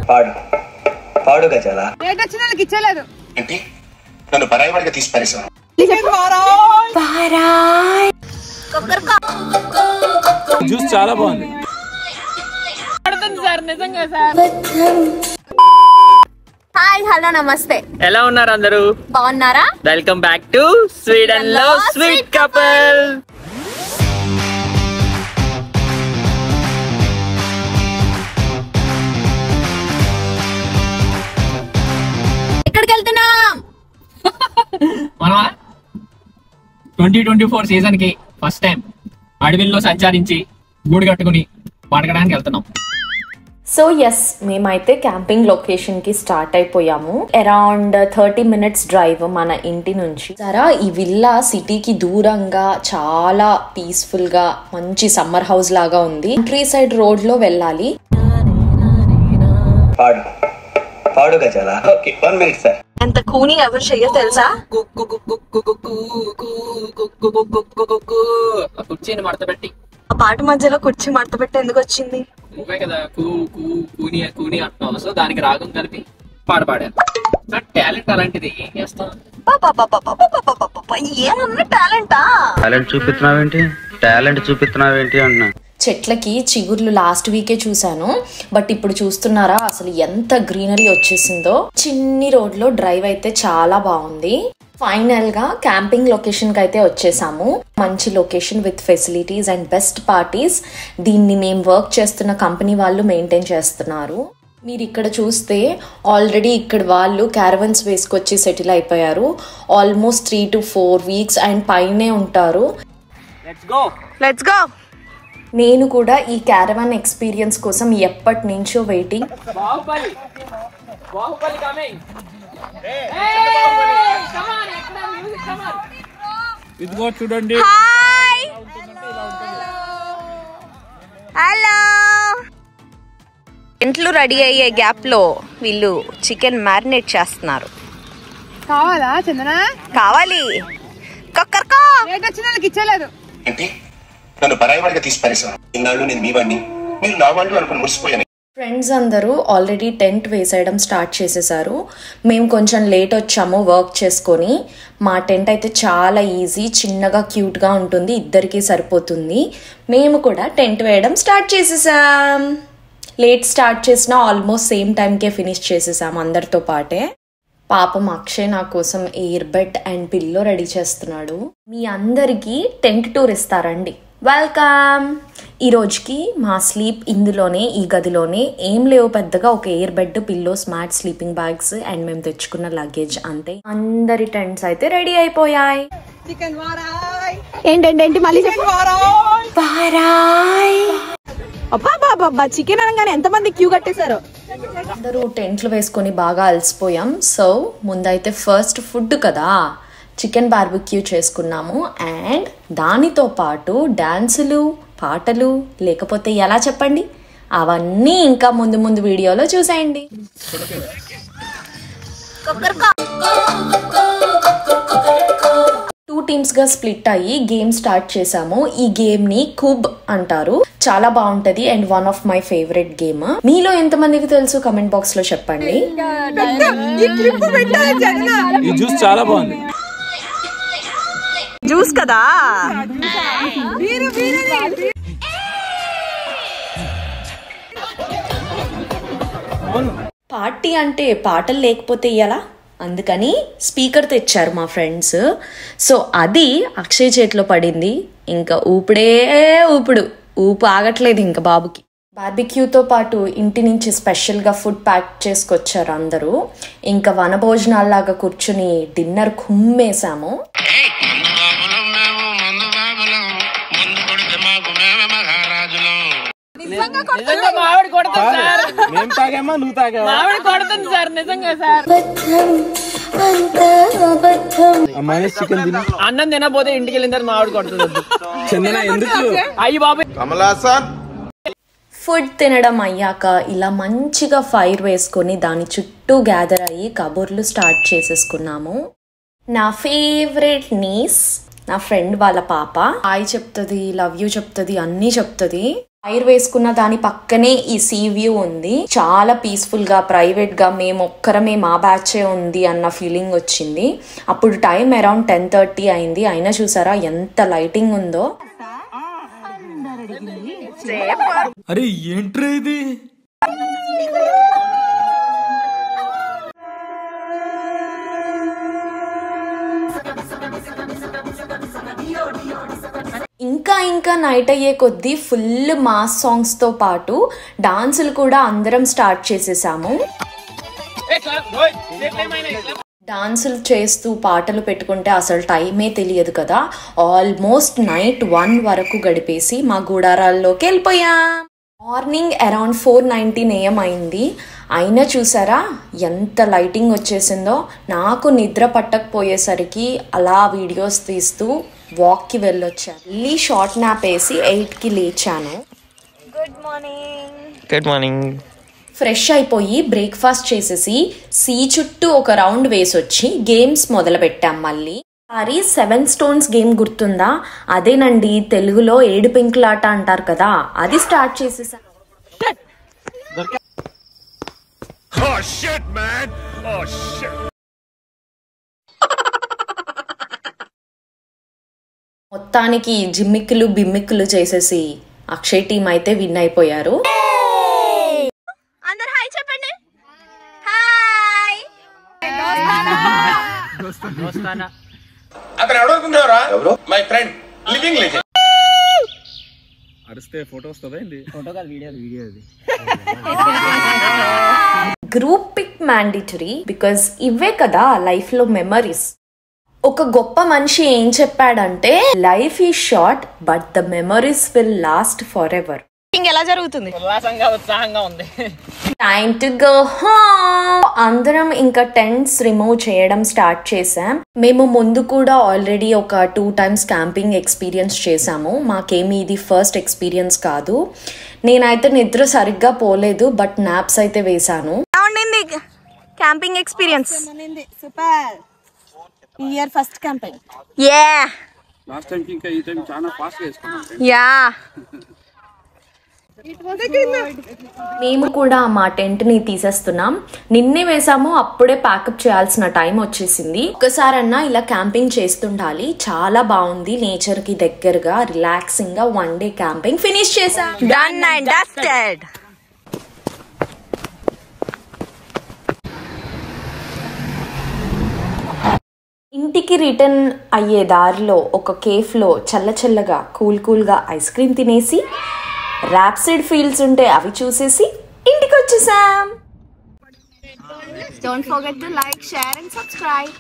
పాడు పాడు గజాల రేట్ వచ్చిన వాళ్ళకి ఇచ్చలేదు ఏంటి నన్ను పరాయి వాడిగా తీసి పారేసాను. జ్యూస్ చాలా బాగుంది సార్, నిజంగా సార్. హాయ్ హలో నమస్తే, ఎలా ఉన్నారు అందరూ? బాగున్నారా? వెల్కమ్ బ్యాక్ టు స్వీడన్ లో స్వీట్ కపుల్. ఎక్కడికి వెళ్తున్నాం? మనమా 2024 సీజన్ కి ఫస్ట్ టైం అడవిల్లో సంచారించి గూడు కట్టుకుని పడకడానికి వెళ్తున్నాం. సో ఎస్, మేమైతే క్యాంపింగ్ లొకేషన్ కి స్టార్ట్ అయిపోయాము. అరౌండ్ 30 minutes డ్రైవ్ మన ఇంటి నుంచి. సరే, ఈ విల్లా సిటీకి దూరంగా చాలా పీస్ఫుల్ గా మంచి సమ్మర్ హౌస్ లాగా ఉంది. కంట్రీ సైడ్ రోడ్ లో వెళ్ళాలి. పాడు పాడు గజాల. Okay, 1 minute sir. ఎంత కూని ఎవరు చెయ్యో తెలుసా? కుర్చీని మడత పెట్టి ఆ పాట మధ్యలో కుర్చీ మడత పెట్టి ఎందుకు వచ్చింది? నువ్వే కదా కూని కూని అంటున్నావు, సో దానికి రాగం కలిపి పాడాను. టాలెంట్ అలాంటిది, ఏం చేస్తాం? ఏమన్నా టాలెంటా? టాలెంట్ చూపిస్తున్నావేంటి అన్నా. చెట్లకి చిగుర్లు లాస్ట్ వీకే చూసాను, బట్ ఇప్పుడు చూస్తున్నారా అసలు ఎంత గ్రీనరీ వచ్చేసిందో. చిన్ని రోడ్ లో డ్రైవ్ అయితే చాలా బాగుంది. ఫైనల్ గా క్యాంపింగ్ లొకేషన్ కి అయితే వచ్చేసాము. మంచి location with facilities and best parties. దీన్ని మేము వర్క్ చేస్తున్న కంపెనీ వాళ్ళు మెయింటైన్ చేస్తున్నారు. మీరు ఇక్కడ చూస్తే ఆల్రెడీ ఇక్కడ వాళ్ళు క్యారవన్స్ వేసుకొచ్చి సెటిల్ అయిపోయారు. ఆల్మోస్ట్ 3 to 4 weeks అండ్ పైనే ఉంటారు. Let's go. నేను కూడా ఈ క్యారవాన్ ఎక్స్పీరియన్స్ కోసం ఎప్పటి నుంచో వెయిటింగ్. ఇదిగో చూడండి. Hi hello. ఇంట్లో రెడీ అయ్యే గ్యాప్ లో వీళ్ళు చికెన్ మ్యారినేట్ చేస్తున్నారు. కావాలా చందన? కావాలి. కొక్కర్కో. రేట్ వచ్చిన వాళ్ళకి ఇచ్చలేదు. ఏంటి నన్ను పరాయి వాడిగా తీసి పారేసాను. ఇన్నాళ్ళు నేను మీ వాడిని, మీరు నా వాళ్ళు అనుకుని మురిసిపోయాను. ఫ్రెండ్స్ అందరూ ఆల్రెడీ టెంట్ వేసేయడం స్టార్ట్ చేసేసారు. మేము కొంచెం లేట్ వచ్చాము వర్క్ చేసుకొని. మా టెంట్ అయితే చాలా ఈజీ, చిన్నగా క్యూట్గా ఉంటుంది, ఇద్దరికీ సరిపోతుంది. మేము కూడా టెంట్ వేయడం స్టార్ట్ చేసేసాం. లేట్ స్టార్ట్ చేసినా ఆల్మోస్ట్ సేమ్ టైంకే ఫినిష్ చేసేసాం అందరితో పాటే. పాపం అక్షయ్ నా కోసం air bed and pillow ready చేస్తున్నాడు. మీ అందరికీ టెంట్ టూర్ ఇస్తారండి. వెల్కమ్. ఈ రోజుకి మా స్లీప్ ఇందులోనే, ఈ గదిలోనే. ఏం లేవు పెద్దగా, ఒక air bed, pillows, mat, sleeping bags and మేము తెచ్చుకున్న లగేజ్ అంతే. అందరి టెంట్స్ అయితే రెడీ అయిపోయాయి. చికెన్ వారాయ్. ఏంటంటే మళ్ళీ చెప్పు. వారాయ్. అబ్బా చికెన్ అనగానే ఎంతమంది క్యూ కట్టేశారు. అందరూ టెంట్లు వేసుకొని బాగా అలసిపోయాం. సో ముందైతే ఫస్ట్ ఫుడ్ కదా, చికెన్ బార్బిక్యూ చేసుకున్నాము. అండ్ దానితో పాటు డాన్సులు, పాటలు, లేకపోతే ఎలా చెప్పండి, అవన్నీ ఇంకా ముందు ముందు వీడియోలో చూసేయండి. 2 teams గా స్ప్లిట్ అయ్యి గేమ్ స్టార్ట్ చేసాము. ఈ గేమ్ ని కుబ్ అంటారు. చాలా బాగుంటది and one of my favourite game. మీలో ఎంతమందికి తెలుసు కమెంట్ బాక్స్ లో చెప్పండి. ఈ జ్యూస్ చాలా బాగుంది. జ్యూస్ కదా. పార్టీ అంటే పాటలు లేకపోతే ఎలా, అందుకని స్పీకర్ తెచ్చారు మా ఫ్రెండ్స్. సో అది అక్షయ్ చేతిలో పడింది. ఇంకా ఊపు ఆగట్లేదు ఇంకా బాబుకి. బార్బిక్యూతో పాటు ఇంటి నుంచి స్పెషల్గా ఫుడ్ ప్యాక్ చేసుకొచ్చారు అందరూ. ఇంకా వనభోజనాల్లాగా కూర్చుని డిన్నర్ కుమ్మేశాము. మేము తాగామా, నువ్వు తాగావా? సార్, నిజంగా సార్. చికెన్ తిని అన్నం తినకపోతే ఇంటికి వెళ్ళిన తర్వాత మామిడి కొడుతుంది. చందన ఎందుకు? అయ్యి బాబు. ఫుడ్ తినడం అయ్యాక ఇలా మంచిగా ఫైర్ వేసుకొని దాని చుట్టూ గ్యాదర్ అయ్యి కబుర్లు స్టార్ట్ చేసేసుకున్నాము. నా ఫేవరెట్ నీస్, నా ఫ్రెండ్ వాళ్ళ పాప హాయ్ చెప్తుంది, లవ్ యూ చెప్తుంది, అన్నీ చెప్తుంది. ఫైర్ వేసుకున్న దాని పక్కనే ఈ సీ వ్యూ ఉంది. చాలా పీస్ఫుల్ గా ప్రైవేట్ గా మేము ఒక్కరమే మా బ్యాచే ఉంది అన్న ఫీలింగ్ వచ్చింది. అప్పుడు టైం అరౌండ్ 10:30 అయింది. అయినా చూసారా ఎంత లైటింగ్ ఉందో. అరే ఏంట్రా ఇది? ఇంకా నైట్ అయ్యే కొద్దీ ఫుల్ మాస్ సాంగ్స్ తో పాటు డాన్సులు కూడా అందరం స్టార్ట్ చేసేసాము. డాన్సులు చేస్తూ పాటలు పెట్టుకుంటే అసలు టైమే తెలియదు కదా. ఆల్మోస్ట్ నైట్ 1 వరకు గడిపేసి మా గుడారాల్లోకి వెళ్ళిపోయాం. మార్నింగ్ అరౌండ్ 4:19 AM అయింది. అయినా చూసారా ఎంత లైటింగ్ వచ్చేసిందో. నాకు నిద్ర పట్టకపోయేసరికి అలా వీడియోస్ తీస్తూ వాక్కి వెళ్ళొచ్చాను. మళ్ళీ షార్ట్ నాప్ వేసి 8కి లేచాను. Good morning. ఫ్రెష్ అయిపోయి బ్రేక్ఫాస్ట్ చేసేసి సీ చుట్టూ ఒక రౌండ్ వేసొచ్చి గేమ్స్ మొదలు పెట్టాం. మళ్ళీ 7 స్టోన్స్ గేమ్ గుర్తుందా? అదేనండి, తెలుగులో 7 పెంకులాట అంటారు కదా, అది స్టార్ట్ చేసేసా. మొత్తానికి జిమ్మిక్కులు బిమ్మిక్కులు చేసేసి అక్షయ్ టీం అయితే విన్ అయిపోయారు. అందరు హాయ్ చెప్పండి. హాయ్. అతను ఎవరనుకుంటున్నారా? ఎవరు? My friend, living legend. అరిస్తే ఫోటో వస్తుందా? ఫోటో కాదు, video. Group pic mandatory because ఇవే కదా లైఫ్ లో మెమరీస్. ఒక గొప్ప మనిషి ఏం చెప్పాడంటే, life is short but the memories will last for ever. ఎలా జరుగుతుంది? ఉత్సాహంగా ఉంది. Time to go home. అందరం ఇంకా టెంట్స్ రిమూవ్ చేయడం స్టార్ట్ చేసాం. మేము ముందు కూడా ఆల్రెడీ ఒక 2 times క్యాంపింగ్ ఎక్స్పీరియన్స్ చేసాము. మాకేమీ ఇది ఫస్ట్ ఎక్స్పీరియన్స్ కాదు. నేనైతే నిద్ర సరిగ్గా పోలేదు, బట్ నాప్స్ అయితే వేసాను. Camping experience super. Year first camping. Yeah last time ఇంకా ఈ టైం చాలా ఫాస్ట్ గా వేసుకున్నాం. యా మేము కూడా మా టెంట్ ని తీసేస్తున్నాం. నిన్నే వేసాము, అప్పుడే ప్యాకప్ చేయాల్సిన టైం వచ్చేసింది. ఒక్కసారన్నా ఇలా క్యాంపింగ్ చేస్తుండాలి. చాలా బాగుంది, నేచర్ కి దగ్గరగా రిలాక్సింగ్ గా 1 day క్యాంపింగ్ ఫినిష్ చేసాం. Done and dusted. ఇంటికి రిటర్న్ అయ్యే దారిలో ఒక కేఫ్ లో చల్లగా కూల్గా ఐస్ క్రీమ్ తినేసి, ర్యాప్సిడ్ ఫీల్డ్స్ ఉంటే అవి చూసేసి ఇంటికి వచ్చేసాం. Don't forget to like, share and subscribe.